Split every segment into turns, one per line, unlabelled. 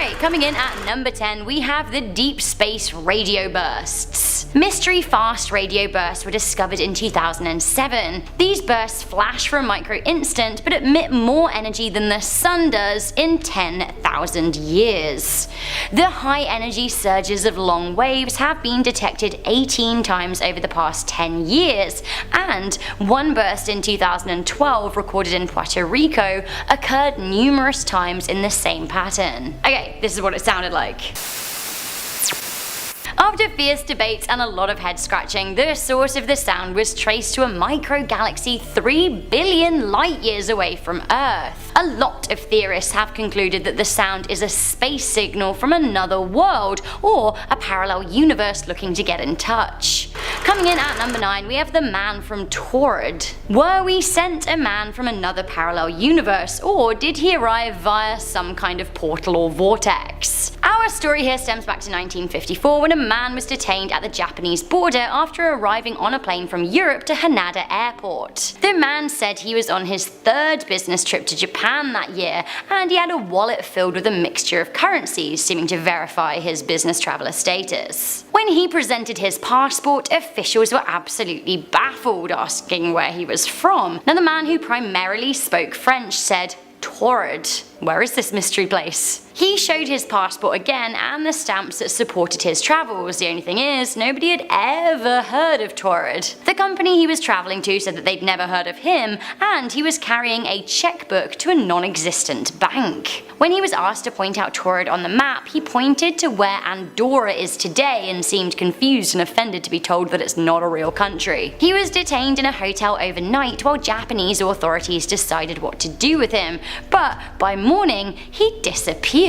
Alright, coming in at number 10, we have the deep space radio bursts. Mystery fast radio bursts were discovered in 2007. These bursts flash for a micro instant but emit more energy than the sun does in 10,000 years. The high energy surges of long waves have been detected 18 times over the past 10 years, and one burst in 2012 recorded in Puerto Rico occurred numerous times in the same pattern. Okay, this is what it sounded like. After fierce debates and a lot of head scratching, the source of the sound was traced to a microgalaxy 3 billion light years away from Earth. A lot of theorists have concluded that the sound is a space signal from another world or a parallel universe looking to get in touch. Coming in at number 9, we have the man from Taurid. Were we sent a man from another parallel universe, or did he arrive via some kind of portal or vortex? Our story here stems back to 1954 when a man was detained at the Japanese border after arriving on a plane from Europe to Haneda Airport. The man said he was on his 3rd business trip to Japan that year, and he had a wallet filled with a mixture of currencies, seeming to verify his business traveller status. When he presented his passport, officials were absolutely baffled, asking where he was from. Now, the man, who primarily spoke French, said, "Taurid. Where is this mystery place?" He showed his passport again and the stamps that supported his travels. The only thing is, nobody had ever heard of Taurid. The company he was travelling to said that they'd never heard of him, and he was carrying a checkbook to a non-existent bank. When he was asked to point out Taurid on the map, he pointed to where Andorra is today and seemed confused and offended to be told that it's not a real country. He was detained in a hotel overnight while Japanese authorities decided what to do with him, but by morning he disappeared.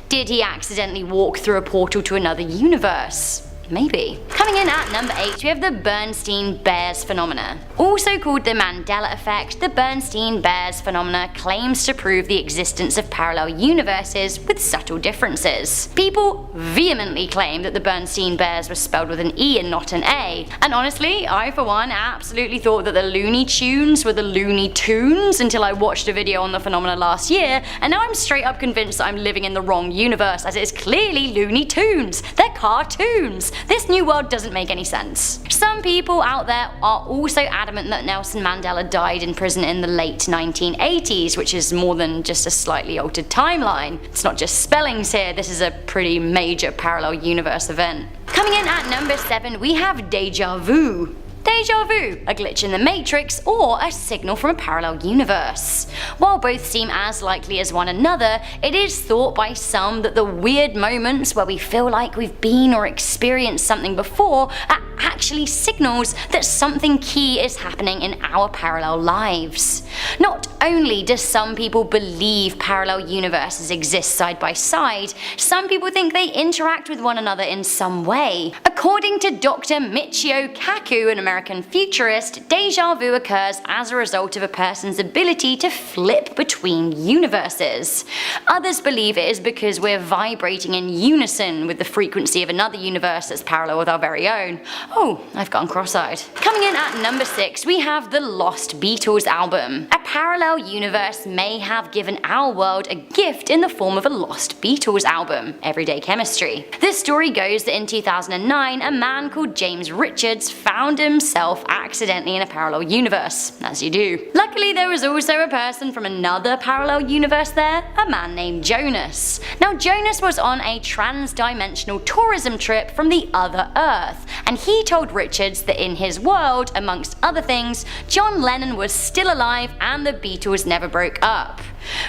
Did he accidentally walk through a portal to another universe? Maybe. Coming in at number 8, we have the Bernstein-Bears phenomena. Also called the Mandela effect, the Bernstein-Bears phenomena claims to prove the existence of parallel universes with subtle differences. People vehemently claim that the Bernstein-Bears were spelled with an E and not an A, and honestly, I for one absolutely thought that the Looney Tunes were the Looney Tunes until I watched a video on the phenomena last year, and now I'm straight up convinced that I'm living in the wrong universe, as it is clearly Looney Tunes. They're cartoons. This new world doesn't make any sense. Some people out there are also adamant that Nelson Mandela died in prison in the late 1980s, which is more than just a slightly altered timeline. It's not just spellings here, this is a pretty major parallel universe event. Coming in at number 7, we have deja vu. Deja vu, a glitch in the Matrix, or a signal from a parallel universe. While both seem as likely as one another, it is thought by some that the weird moments where we feel like we've been or experienced something before are actually signals that something key is happening in our parallel lives. Not only do some people believe parallel universes exist side by side, some people think they interact with one another in some way. According to Dr. Michio Kaku, an American futurist, deja vu occurs as a result of a person's ability to flip between universes. Others believe it is because we're vibrating in unison with the frequency of another universe that's parallel with our very own. Oh, I've gone cross-eyed. Coming in at number 6, we have the Lost Beatles album. A parallel universe may have given our world a gift in the form of a Lost Beatles album, Everyday Chemistry. The story goes that in 2009, a man called James Richards found himself accidentally in a parallel universe, as you do. Luckily, there was also a person from another parallel universe there, a man named Jonas. Now, Jonas was on a trans-dimensional tourism trip from the other Earth, and he told Richards that in his world, amongst other things, John Lennon was still alive and the Beatles never broke up.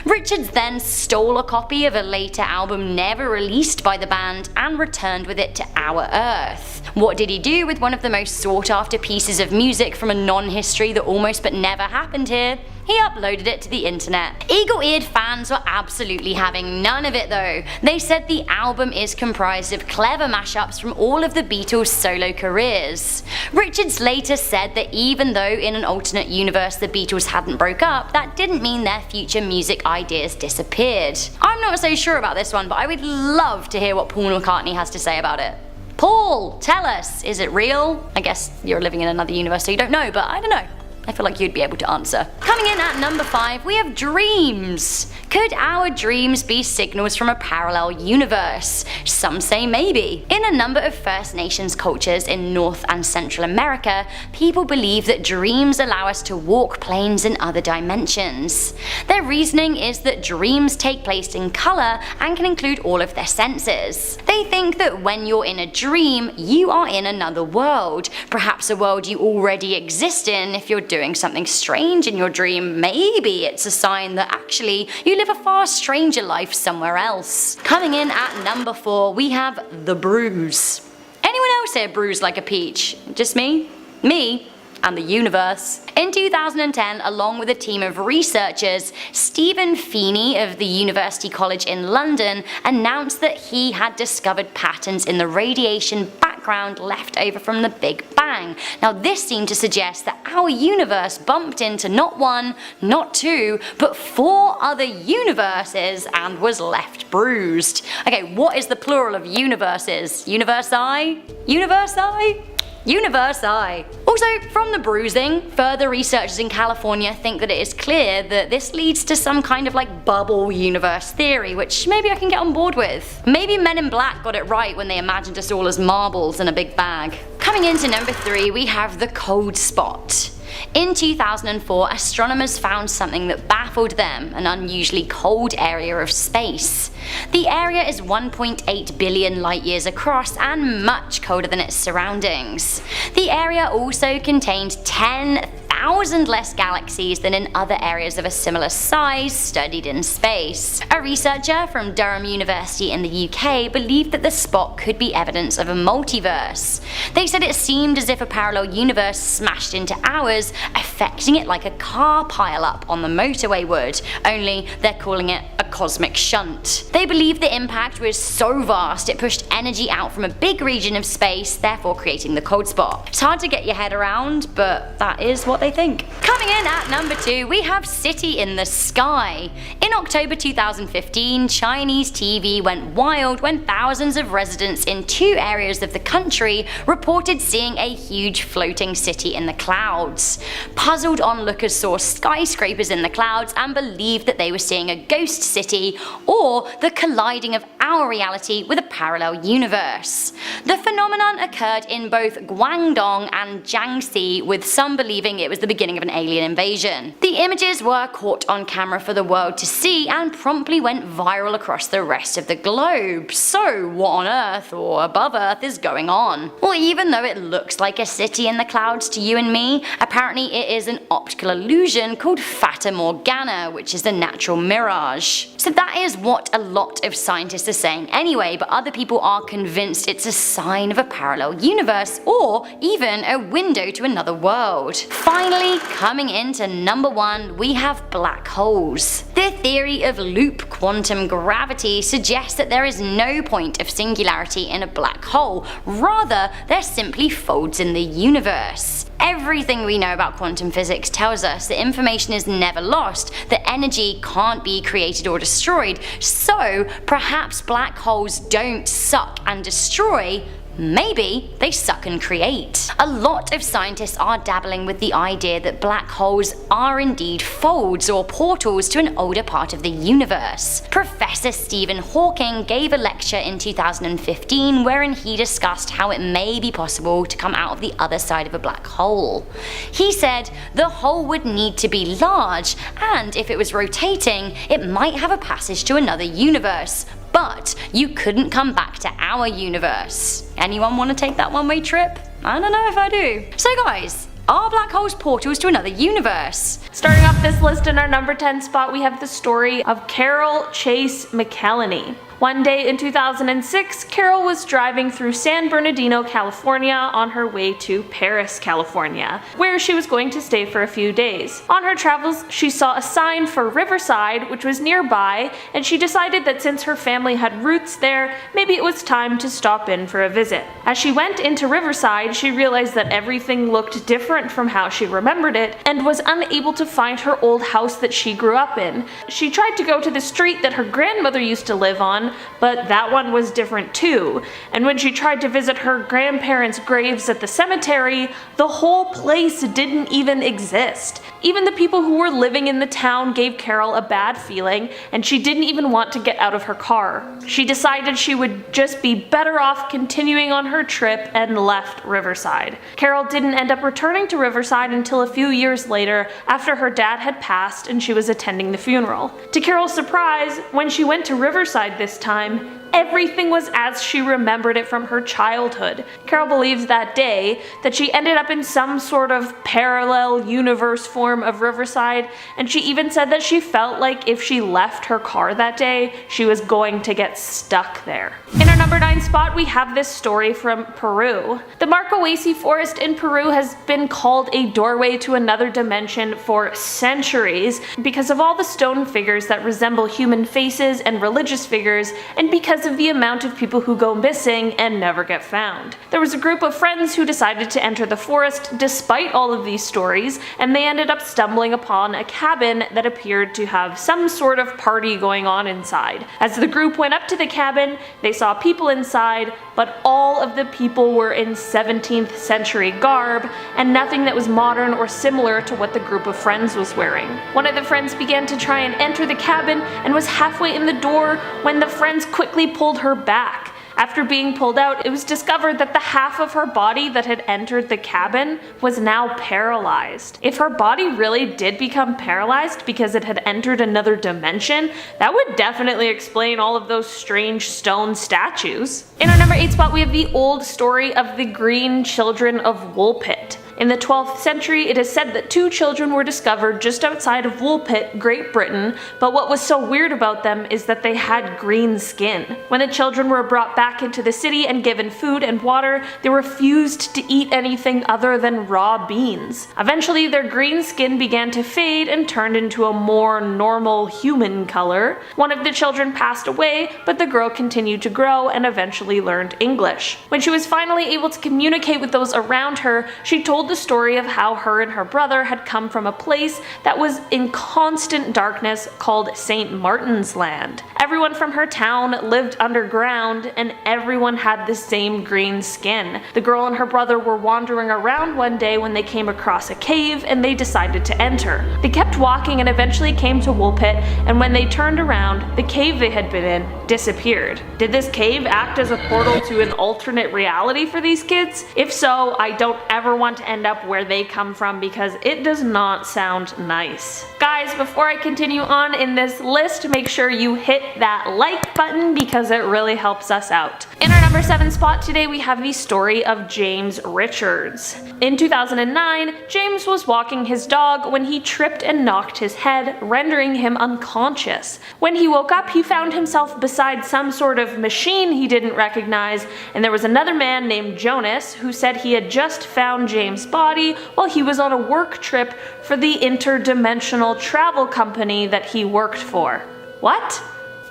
Richards then stole a copy of a later album never released by the band and returned with it to our Earth. What did he do with one of the most sought after pieces of music from a non-history that almost but never happened here? He uploaded it to the internet. Eagle-eared fans were absolutely having none of it though. They said the album is comprised of clever mashups from all of the Beatles' solo careers. Richards later said that even though in an alternate universe the Beatles hadn't broke up, that didn't mean their future music ideas disappeared. I'm not so sure about this one, but I would love to hear what Paul McCartney has to say about it. Paul, tell us, is it real? I guess you're living in another universe so you don't know, but I don't know. I feel like you'd be able to answer. Coming in at number 5, we have dreams. Could our dreams be signals from a parallel universe? Some say maybe. In a number of First Nations cultures in North and Central America, people believe that dreams allow us to walk planes in other dimensions. Their reasoning is that dreams take place in colour and can include all of their senses. They think that when you're in a dream, you are in another world, perhaps a world you already exist in. If you're doing something strange in your dream, maybe it's a sign that actually you live a far stranger life somewhere else. Coming in at number 4, we have the bruise. Anyone else here bruised like a peach? Just me? Me? And the universe. In 2010, along with a team of researchers, Stephen Feeney of the University College in London announced that he had discovered patterns in the radiation background left over from the Big Bang. Now this seemed to suggest that our universe bumped into not 1, not 2, but 4 other universes and was left bruised. Okay, what is the plural of universes? Universi? Universi? Universi. Also, from the bruising, further researchers in California think that it is clear that this leads to some kind of like bubble universe theory, which maybe I can get on board with. Maybe Men in Black got it right when they imagined us all as marbles in a big bag. Coming into number 3, we have the cold spot. In 2004, astronomers found something that baffled them, an unusually cold area of space. The area is 1.8 billion light years across and much colder than its surroundings. The area also contained 10,000 less galaxies than in other areas of a similar size studied in space. A researcher from Durham University in the UK believed that the spot could be evidence of a multiverse. They said it seemed as if a parallel universe smashed into ours, affecting it like a car pile-up on the motorway would, only they're calling it a cosmic shunt. They believed the impact was so vast it pushed energy out from a big region of space, therefore creating the cold spot. It's hard to get your head around, but that is what they think. Coming in at number 2, we have City in the Sky. In October 2015, Chinese TV went wild when thousands of residents in 2 areas of the country reported seeing a huge floating city in the clouds. Puzzled onlookers saw skyscrapers in the clouds and believed that they were seeing a ghost city or the colliding of our reality with a parallel universe. The phenomenon occurred in both Guangdong and Jiangxi, with some believing it was the beginning of an alien invasion. The images were caught on camera for the world to see and promptly went viral across the rest of the globe. So what on Earth or above Earth is going on? Well, even though it looks like a city in the clouds to you and me, apparently it is an optical illusion called Fata Morgana, which is a natural mirage. So that is what a lot of scientists are saying anyway, but other people are convinced it's a sign of a parallel universe or even a window to another world. Finally, coming into number 1, we have black holes. The theory of loop quantum gravity suggests that there is no point of singularity in a black hole, rather they're simply folds in the universe. Everything we know about quantum physics tells us that information is never lost, that energy can't be created or destroyed, so perhaps black holes don't suck and destroy, maybe they suck and create. A lot of scientists are dabbling with the idea that black holes are indeed folds or portals to an older part of the universe. Professor Stephen Hawking gave a lecture in 2015 wherein he discussed how it may be possible to come out of the other side of a black hole. He said the hole would need to be large, and if it was rotating, it might have a passage to another universe, but you couldn't come back to our universe. Anyone want to take that one-way trip? I don't know if I do. So guys, are black holes portals to another universe?
Starting off this list in our number 10 spot, we have the story of Carol Chase McElhenney. One day in 2006, Carol was driving through San Bernardino, California on her way to Paris, California, where she was going to stay for a few days. On her travels, she saw a sign for Riverside, which was nearby, and she decided that since her family had roots there, maybe it was time to stop in for a visit. As she went into Riverside, she realized that everything looked different different from how she remembered it, and was unable to find her old house that she grew up in. She tried to go to the street that her grandmother used to live on, but that one was different too. And when she tried to visit her grandparents' graves at the cemetery, the whole place didn't even exist. Even the people who were living in the town gave Carol a bad feeling, and she didn't even want to get out of her car. She decided she would just be better off continuing on her trip and left Riverside. Carol didn't end up returning to Riverside until a few years later, after her dad had passed and she was attending the funeral. To Carol's surprise, when she went to Riverside this time, everything was as she remembered it from her childhood. Carol believes that day that she ended up in some sort of parallel universe form of Riverside, and she even said that she felt like if she left her car that day, she was going to get stuck there. In our number 9 spot, we have this story from Peru. The Marcohuesi forest in Peru has been called a doorway to another dimension for centuries because of all the stone figures that resemble human faces and religious figures, and because of the amount of people who go missing and never get found. There was a group of friends who decided to enter the forest despite all of these stories, and they ended up stumbling upon a cabin that appeared to have some sort of party going on inside. As the group went up to the cabin, they saw people inside, but all of the people were in 17th century garb, and nothing that was modern or similar to what the group of friends was wearing. One of the friends began to try and enter the cabin and was halfway in the door when the friends quickly pulled her back. After being pulled out, it was discovered that the half of her body that had entered the cabin was now paralyzed. If her body really did become paralyzed because it had entered another dimension, that would definitely explain all of those strange stone statues. In our number 8 spot, we have the old story of the Green Children of Woolpit. In the 12th century, it is said that 2 children were discovered just outside of Woolpit, Great Britain, but what was so weird about them is that they had green skin. When the children were brought back into the city and given food and water, they refused to eat anything other than raw beans. Eventually, their green skin began to fade and turned into a more normal human color. One of the children passed away, but the girl continued to grow and eventually learned English. When she was finally able to communicate with those around her, she told the story of how her and her brother had come from a place that was in constant darkness called St. Martin's Land. Everyone from her town lived underground, and everyone had the same green skin. The girl and her brother were wandering around one day when they came across a cave, and they decided to enter. They kept walking and eventually came to Woolpit, and when they turned around, the cave they had been in disappeared. Did this cave act as a portal to an alternate reality for these kids? If so, I don't ever want to end up where they come from because it does not sound nice. Guys, before I continue on in this list, make sure you hit that like button because it really helps us out. In our number 7 spot today, we have the story of James Richards. In 2009, James was walking his dog when he tripped and knocked his head, rendering him unconscious. When he woke up, he found himself beside some sort of machine he didn't recognize, and there was another man named Jonas who said he had just found James' body while he was on a work trip for the interdimensional travel company that he worked for. What?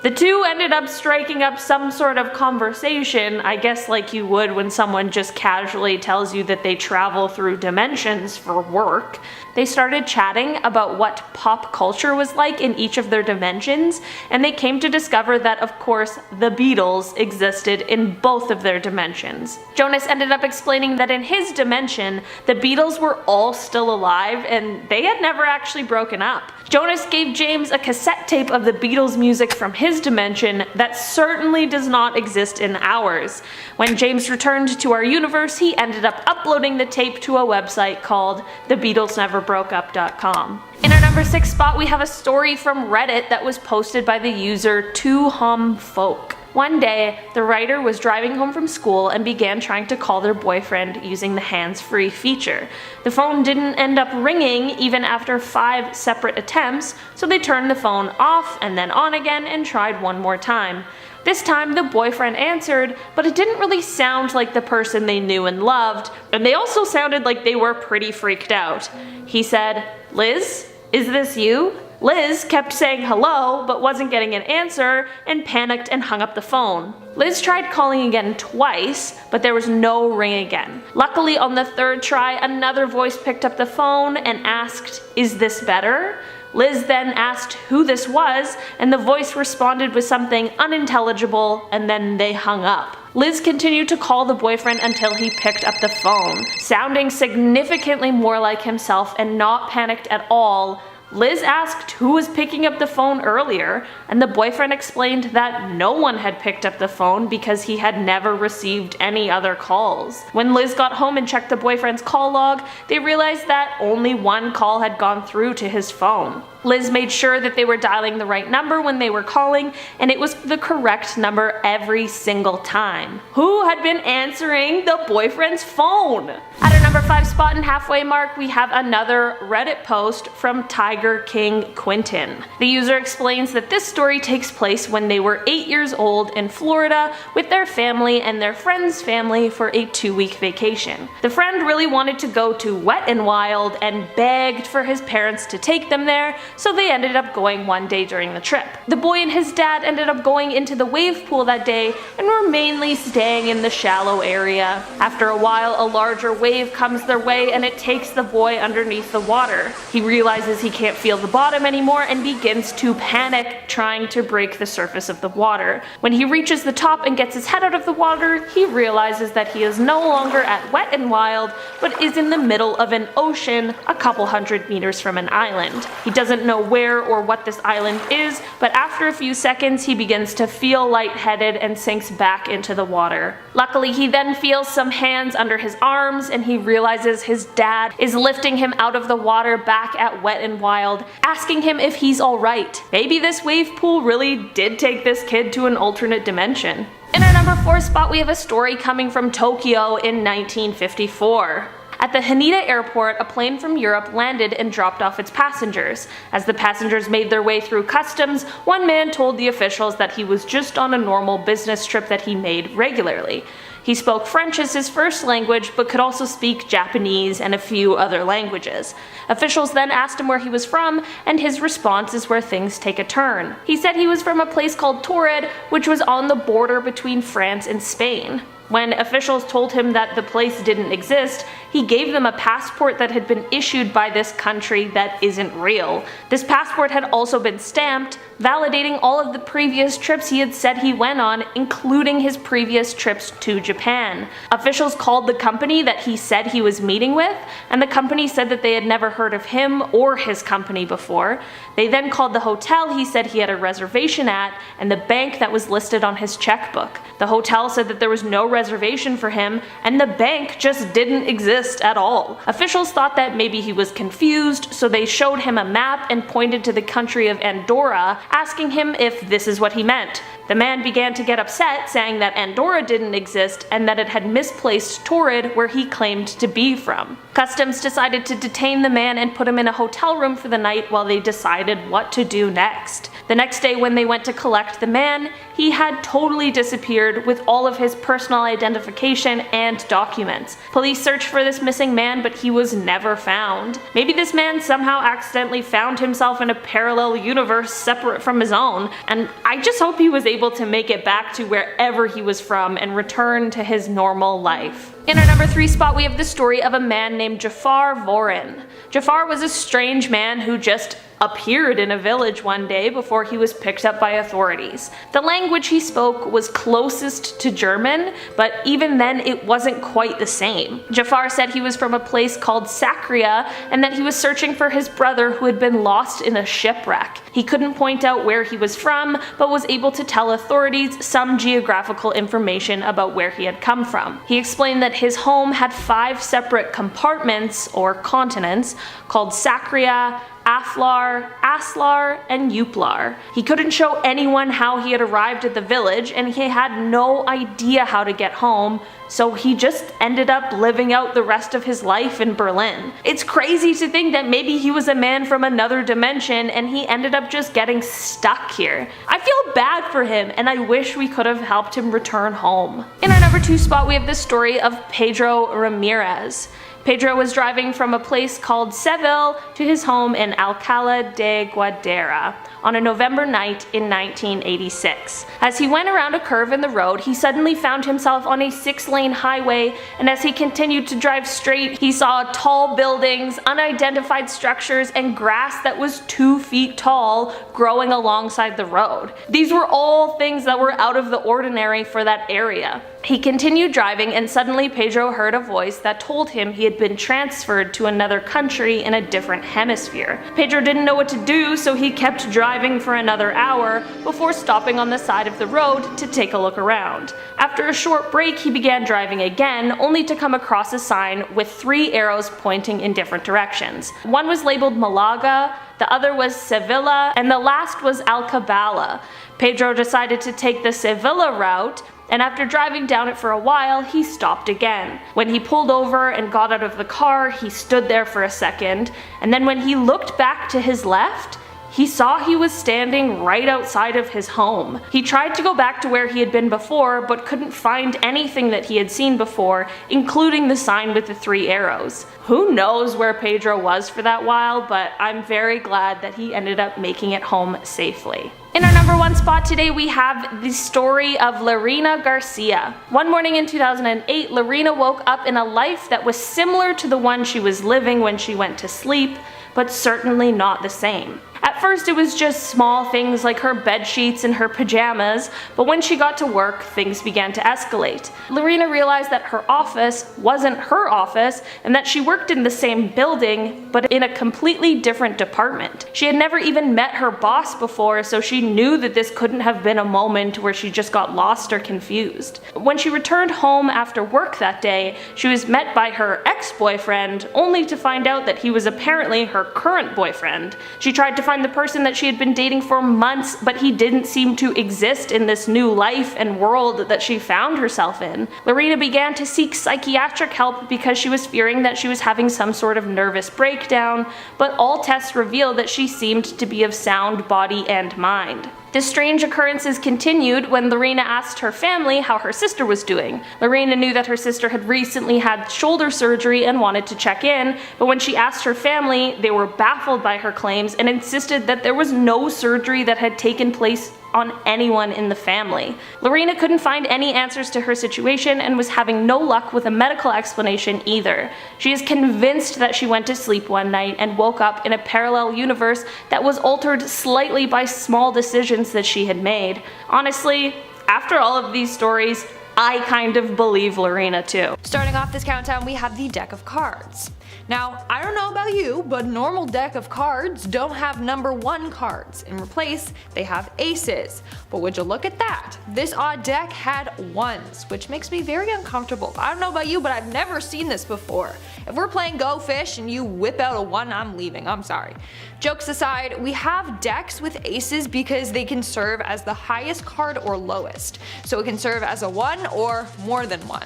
The two ended up striking up some sort of conversation, I guess like you would when someone just casually tells you that they travel through dimensions for work. They started chatting about what pop culture was like in each of their dimensions, and they came to discover that, of course, the Beatles existed in both of their dimensions. Jonas ended up explaining that in his dimension, the Beatles were all still alive and they had never actually broken up. Jonas gave James a cassette tape of the Beatles music from his dimension that certainly does not exist in ours. When James returned to our universe, he ended up uploading the tape to a website called thebeatlesneverbroakeup.com. In our number 6 spot, we have a story from Reddit that was posted by the user 2humfolk. One day, the writer was driving home from school and began trying to call their boyfriend using the hands-free feature. The phone didn't end up ringing even after 5 separate attempts, so they turned the phone off and then on again and tried one more time. This time the boyfriend answered, but it didn't really sound like the person they knew and loved, and they also sounded like they were pretty freaked out. He said, "Liz, is this you?" Liz kept saying hello but wasn't getting an answer and panicked and hung up the phone. Liz tried calling again twice, but there was no ring again. Luckily, on the third try, another voice picked up the phone and asked, "Is this better?" Liz then asked who this was, and the voice responded with something unintelligible, and then they hung up. Liz continued to call the boyfriend until he picked up the phone. Sounding significantly more like himself and not panicked at all, Liz asked who was picking up the phone earlier, and the boyfriend explained that no one had picked up the phone because he had never received any other calls. When Liz got home and checked the boyfriend's call log, they realized that only one call had gone through to his phone. Liz made sure that they were dialing the right number when they were calling, and it was the correct number every single time. Who had been answering the boyfriend's phone? At our number 5 spot and halfway mark, we have another Reddit post from Tiger King Quentin. The user explains that this story takes place when they were 8 years old in Florida with their family and their friend's family for a 2-week vacation. The friend really wanted to go to Wet n Wild and begged for his parents to take them there, so they ended up going one day during the trip. The boy and his dad ended up going into the wave pool that day and were mainly staying in the shallow area. After a while, a larger wave comes their way and it takes the boy underneath the water. He realizes he can't feel the bottom anymore and begins to panic, trying to break the surface of the water. When he reaches the top and gets his head out of the water, he realizes that he is no longer at Wet n Wild, but is in the middle of an ocean a couple hundred meters from an island. He doesn't know where or what this island is, but after a few seconds he begins to feel lightheaded and sinks back into the water. Luckily, he then feels some hands under his arms and he realizes his dad is lifting him out of the water back at Wet n Wild, asking him if he's alright. Maybe this wave pool really did take this kid to an alternate dimension. In our number 4 spot, we have a story coming from Tokyo in 1954. At the Haneda airport, a plane from Europe landed and dropped off its passengers. As the passengers made their way through customs, one man told the officials that he was just on a normal business trip that he made regularly. He spoke French as his first language, but could also speak Japanese and a few other languages. Officials then asked him where he was from, and his response is where things take a turn. He said he was from a place called Torrid, which was on the border between France and Spain. When officials told him that the place didn't exist, he gave them a passport that had been issued by this country that isn't real. This passport had also been stamped, validating all of the previous trips he had said he went on, including his previous trips to Japan. Officials called the company that he said he was meeting with, and the company said that they had never heard of him or his company before. They then called the hotel he said he had a reservation at, and the bank that was listed on his checkbook. The hotel said that there was no reservation for him, and the bank just didn't exist at all. Officials thought that maybe he was confused, so they showed him a map and pointed to the country of Andorra, asking him if this is what he meant. The man began to get upset, saying that Andorra didn't exist and that it had misplaced Torrid, where he claimed to be from. Customs decided to detain the man and put him in a hotel room for the night while they decided what to do next. The next day, when they went to collect the man, he had totally disappeared with all of his personal identification and documents. Police searched for this missing man, but he was never found. Maybe this man somehow accidentally found himself in a parallel universe separate from his own, and I just hope he was able to make it back to wherever he was from and return to his normal life. In our number 3 spot, we have the story of a man named Jafar Vorin. Jafar was a strange man who just appeared in a village one day before he was picked up by authorities. The language he spoke was closest to German, but even then it wasn't quite the same. Jafar said he was from a place called Sakria and that he was searching for his brother who had been lost in a shipwreck. He couldn't point out where he was from, but was able to tell authorities some geographical information about where he had come from. He explained that his home had 5 separate compartments, or continents, called Sakria, Aflar, Aslar, and Uplar. He couldn't show anyone how he had arrived at the village, and he had no idea how to get home, so he just ended up living out the rest of his life in Berlin. It's crazy to think that maybe he was a man from another dimension and he ended up just getting stuck here. I feel bad for him, and I wish we could have helped him return home. In our number 2 spot, we have the story of Pedro Ramirez. Pedro was driving from a place called Seville to his home in Alcalá de Guadalajara on a November night in 1986. As he went around a curve in the road, he suddenly found himself on a 6-lane highway, and as he continued to drive straight, he saw tall buildings, unidentified structures, and grass that was 2 feet tall growing alongside the road. These were all things that were out of the ordinary for that area. He continued driving, and suddenly Pedro heard a voice that told him he had been transferred to another country in a different hemisphere. Pedro didn't know what to do, so he kept driving for another hour before stopping on the side of the road to take a look around. After a short break, he began driving again, only to come across a sign with 3 arrows pointing in different directions. One was labeled Malaga, the other was Sevilla, and the last was Alcabala. Pedro decided to take the Sevilla route, and after driving down it for a while, he stopped again. When he pulled over and got out of the car, he stood there for a second, and then when he looked back to his left, he saw he was standing right outside of his home. He tried to go back to where he had been before, but couldn't find anything that he had seen before, including the sign with the 3 arrows. Who knows where Pedro was for that while, but I'm very glad that he ended up making it home safely. In our number 1 spot today, we have the story of Lorena Garcia. One morning in 2008, Lorena woke up in a life that was similar to the one she was living when she went to sleep, but certainly not the same. At first it was just small things like her bed sheets and her pajamas, but when she got to work, things began to escalate. Lorena realized that her office wasn't her office and that she worked in the same building, but in a completely different department. She had never even met her boss before, so she knew that this couldn't have been a moment where she just got lost or confused. When she returned home after work that day, she was met by her ex-boyfriend, only to find out that he was apparently her current boyfriend. She tried to find the person that she had been dating for months, but he didn't seem to exist in this new life and world that she found herself in. Lorena began to seek psychiatric help because she was fearing that she was having some sort of nervous breakdown, but all tests revealed that she seemed to be of sound body and mind. The strange occurrences continued when Lorena asked her family how her sister was doing. Lorena knew that her sister had recently had shoulder surgery and wanted to check in, but when she asked her family, they were baffled by her claims and insisted that there was no surgery that had taken place on anyone in the family. Lorena couldn't find any answers to her situation and was having no luck with a medical explanation either. She is convinced that she went to sleep one night and woke up in a parallel universe that was altered slightly by small decisions that she had made. Honestly, after all of these stories, I kind of believe Lorena too.
Starting off this countdown, we have the deck of cards. Now, I don't know about you, but normal deck of cards don't have number 1 cards. In replace, they have aces. But would you look at that? This odd deck had 1s, which makes me very uncomfortable. I don't know about you, but I've never seen this before. If we're playing Go Fish and you whip out a 1, I'm leaving, I'm sorry. Jokes aside, we have decks with aces because they can serve as the highest card or lowest. So it can serve as a 1 or more than 1.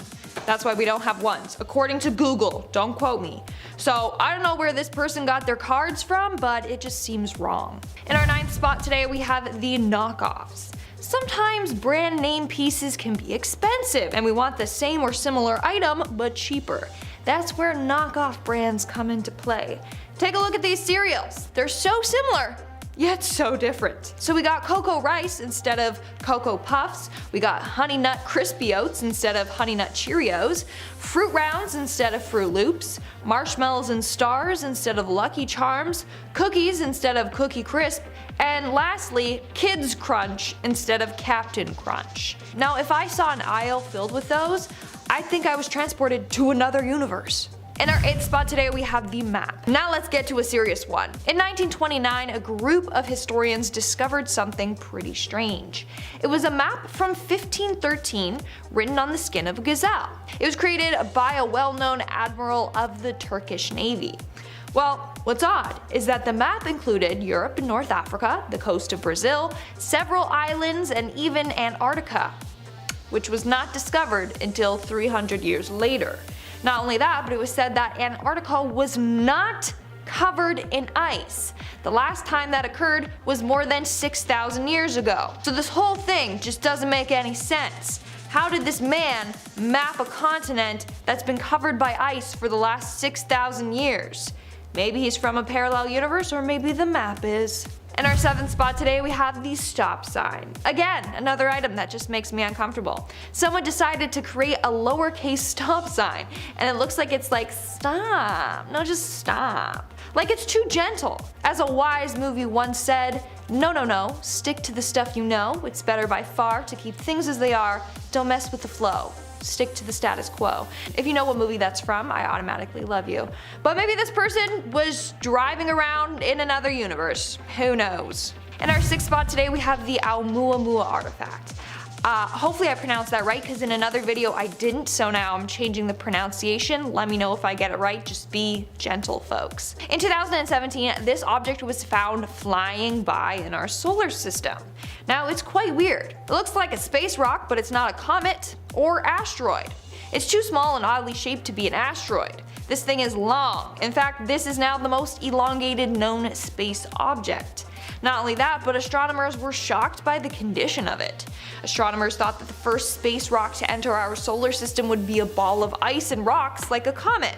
That's why we don't have 1s, according to Google, don't quote me. So I don't know where this person got their cards from, but it just seems wrong. In our 9th spot today, we have the knockoffs. Sometimes brand name pieces can be expensive and we want the same or similar item but cheaper. That's where knockoff brands come into play. Take a look at these cereals. They're so similar, yet so different. So we got Cocoa Rice instead of Cocoa Puffs, we got Honey Nut Crispy Oats instead of Honey Nut Cheerios, Fruit Rounds instead of Fruit Loops, Marshmallows and Stars instead of Lucky Charms, Cookies instead of Cookie Crisp, and lastly, Kids Crunch instead of Captain Crunch. Now if I saw an aisle filled with those, I'd think I was transported to another universe. In our 8th spot today, we have the map. Now let's get to a serious one. In 1929, a group of historians discovered something pretty strange. It was a map from 1513 written on the skin of a gazelle. It was created by a well-known admiral of the Turkish Navy. Well, what's odd is that the map included Europe and North Africa, the coast of Brazil, several islands, and even Antarctica, which was not discovered until 300 years later. Not only that, but it was said that Antarctica was not covered in ice. The last time that occurred was more than 6,000 years ago. So this whole thing just doesn't make any sense. How did this man map a continent that's been covered by ice for the last 6,000 years? Maybe he's from a parallel universe, or maybe the map is. In our 7th spot today we have the stop sign. Again, another item that just makes me uncomfortable. Someone decided to create a lowercase stop sign, and it looks like it's like stop, no, just stop. Like it's too gentle. As a wise movie once said, no, stick to the stuff you know, it's better by far to keep things as they are, don't mess with the flow. Stick to the status quo. If you know what movie that's from, I automatically love you. But maybe this person was driving around in another universe. Who knows? In our 6th spot today we have the Oumuamua artifact. Hopefully I pronounced that right, because in another video I didn't, so now I'm changing the pronunciation. Let me know if I get it right, just be gentle folks. In 2017, this object was found flying by in our solar system. Now it's quite weird. It looks like a space rock, but it's not a comet or asteroid. It's too small and oddly shaped to be an asteroid. This thing is long. In fact, this is now the most elongated known space object. Not only that, but astronomers were shocked by the condition of it. Astronomers thought that the first space rock to enter our solar system would be a ball of ice and rocks like a comet.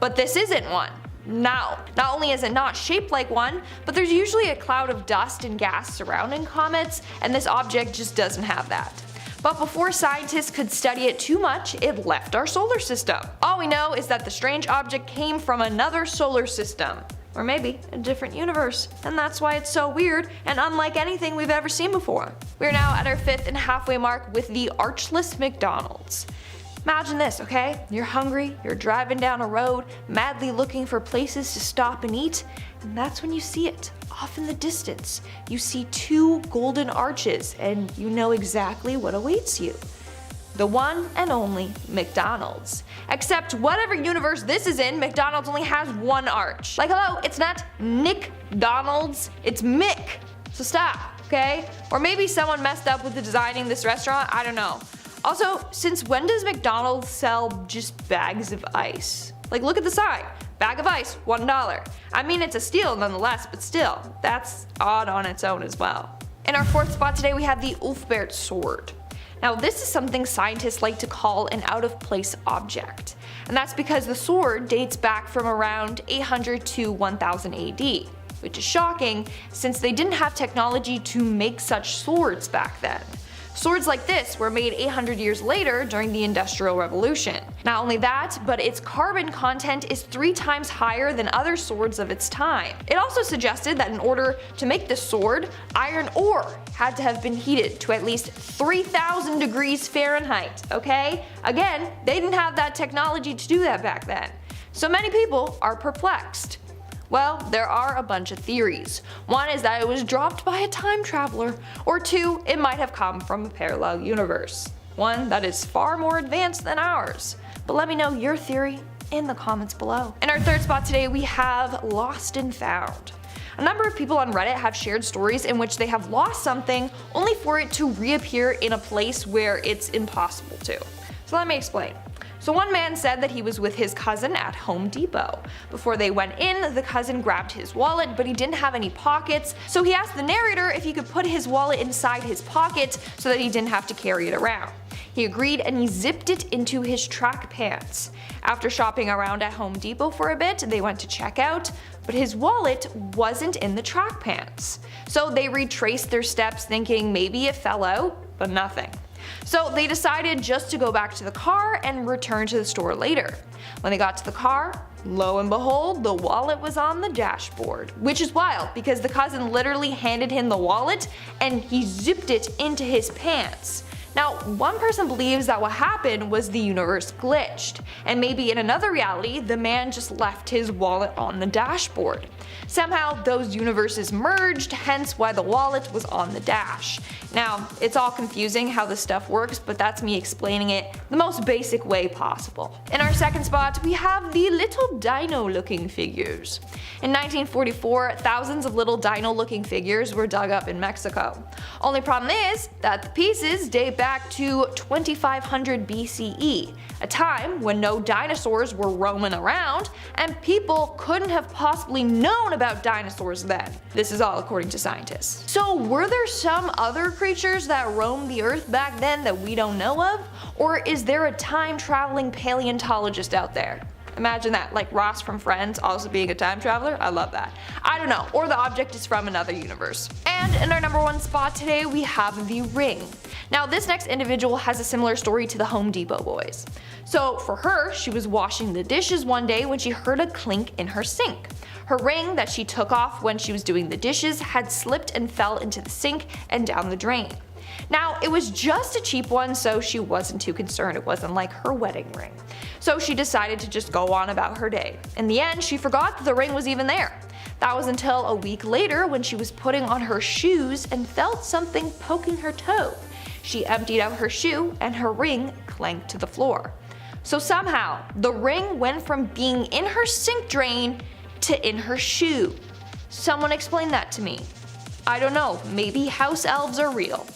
But this isn't one. No, not only is it not shaped like one, but there's usually a cloud of dust and gas surrounding comets, and this object just doesn't have that. But before scientists could study it too much, it left our solar system. All we know is that the strange object came from another solar system. Or maybe a different universe, and that's why it's so weird and unlike anything we've ever seen before. We're now at our 5th and halfway mark with the archless McDonald's. Imagine this, okay? You're hungry, you're driving down a road, madly looking for places to stop and eat, and that's when you see it. Off in the distance, you see 2 golden arches, and you know exactly what awaits you. The one and only McDonald's. Except whatever universe this is in, McDonald's only has 1 arch. Like hello, it's not Nick Donald's, it's Mick. So stop, okay? Or maybe someone messed up with the designing this restaurant, I don't know. Also, since when does McDonald's sell just bags of ice? Like look at the sign, bag of ice, $1. I mean it's a steal nonetheless, but still, that's odd on its own as well. In our 4th spot today we have the Ulfbert sword. Now this is something scientists like to call an out-of-place object, and that's because the sword dates back from around 800 to 1000 AD, which is shocking since they didn't have technology to make such swords back then. Swords like this were made 800 years later during the Industrial Revolution. Not only that, but its carbon content is 3 times higher than other swords of its time. It also suggested that in order to make this sword, iron ore had to have been heated to at least 3000 degrees Fahrenheit, okay? Again, they didn't have that technology to do that back then. So many people are perplexed. Well, there are a bunch of theories. One is that it was dropped by a time traveler, or 2, it might have come from a parallel universe. One that is far more advanced than ours. But let me know your theory in the comments below. In our 3rd spot today we have Lost and Found. A number of people on Reddit have shared stories in which they have lost something only for it to reappear in a place where it's impossible to. So let me explain. So one man said that he was with his cousin at Home Depot. Before they went in, the cousin grabbed his wallet, but he didn't have any pockets, so he asked the narrator if he could put his wallet inside his pocket so that he didn't have to carry it around. He agreed and he zipped it into his track pants. After shopping around at Home Depot for a bit, they went to check out, but his wallet wasn't in the track pants. So they retraced their steps thinking maybe it fell out, but nothing. So they decided just to go back to the car and return to the store later. When they got to the car, lo and behold, the wallet was on the dashboard. Which is wild because the cousin literally handed him the wallet and he zipped it into his pants. Now, one person believes that what happened was the universe glitched, and maybe in another reality, the man just left his wallet on the dashboard. Somehow those universes merged, hence why the wallet was on the dash. Now, it's all confusing how this stuff works, but that's me explaining it the most basic way possible. In our 2nd spot, we have the little dino looking figures. In 1944, thousands of little dino looking figures were dug up in Mexico. Only problem is that the pieces date back to 2500 BCE, a time when no dinosaurs were roaming around and people couldn't have possibly known about dinosaurs then. This is all according to scientists. So were there some other creatures that roamed the earth back then that we don't know of? Or is there a time traveling paleontologist out there? Imagine that, like Ross from Friends also being a time traveler. I love that. I don't know, or the object is from another universe. And in our number 1 spot today we have the ring. Now this next individual has a similar story to the Home Depot boys. So for her, she was washing the dishes one day when she heard a clink in her sink. Her ring that she took off when she was doing the dishes had slipped and fell into the sink and down the drain. Now, it was just a cheap one, so she wasn't too concerned. It wasn't like her wedding ring. So she decided to just go on about her day. In the end, she forgot that the ring was even there. That was until a week later when she was putting on her shoes and felt something poking her toe. She emptied out her shoe and her ring clanked to the floor. So somehow, the ring went from being in her sink drain to in her shoe. Someone explain that to me. I don't know, maybe house elves are real.